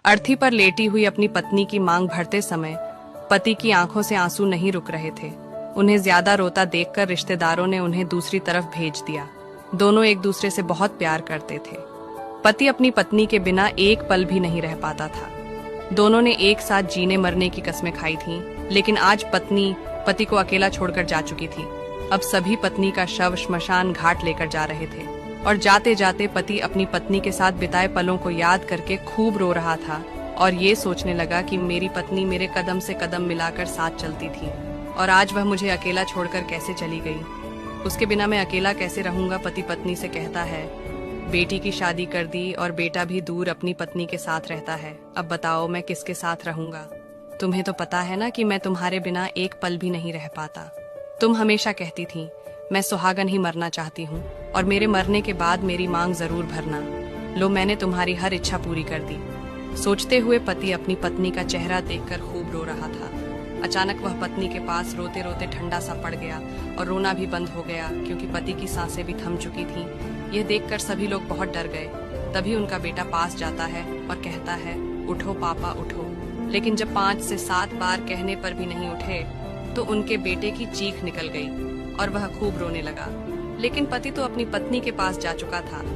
अर्थी पर लेटी हुई अपनी पत्नी की मांग भरते समय पति की आंखों से आंसू नहीं रुक रहे थे। उन्हें ज्यादा रोता देखकर रिश्तेदारों ने उन्हें दूसरी तरफ भेज दिया। दोनों एक दूसरे से बहुत प्यार करते थे। पति अपनी पत्नी के बिना एक पल भी नहीं रह पाता था। दोनों ने एक साथ जीने मरने की कस्में खाई थीं, लेकिन आज पत्नी पति को अकेला छोड़कर जा चुकी थी। अब सभी पत्नी का शव श्मशान घाट लेकर जा रहे थे और जाते जाते पति अपनी पत्नी के साथ बिताए पलों को याद करके खूब रो रहा था और ये सोचने लगा कि मेरी पत्नी मेरे कदम से कदम मिलाकर साथ चलती थी और आज वह मुझे अकेला छोड़कर कैसे चली गई। उसके बिना मैं अकेला कैसे रहूंगा, पति पत्नी से कहता है। बेटी की शादी कर दी और बेटा भी दूर अपनी पत्नी के साथ रहता है। अब बताओ मैं किसके साथ रहूंगा। तुम्हें तो पता है ना कि मैं तुम्हारे बिना एक पल भी नहीं रह पाता। तुम हमेशा कहती थी मैं सुहागन ही मरना चाहती हूँ और मेरे मरने के बाद मेरी मांग जरूर भरना। लो, मैंने तुम्हारी हर इच्छा पूरी कर दी। सोचते हुए पति अपनी पत्नी का चेहरा देखकर खूब रो रहा था। अचानक वह पत्नी के पास रोते रोते ठंडा सा पड़ गया और रोना भी बंद हो गया, क्योंकि पति की सांसें भी थम चुकी थीं। यह देखकर सभी लोग बहुत डर गए। तभी उनका बेटा पास जाता है और कहता है, उठो पापा उठो। लेकिन जब 5 से 7 बार कहने पर भी नहीं उठे तो उनके बेटे की चीख निकल गई और वह खूब रोने लगा। लेकिन पति तो अपनी पत्नी के पास जा चुका था।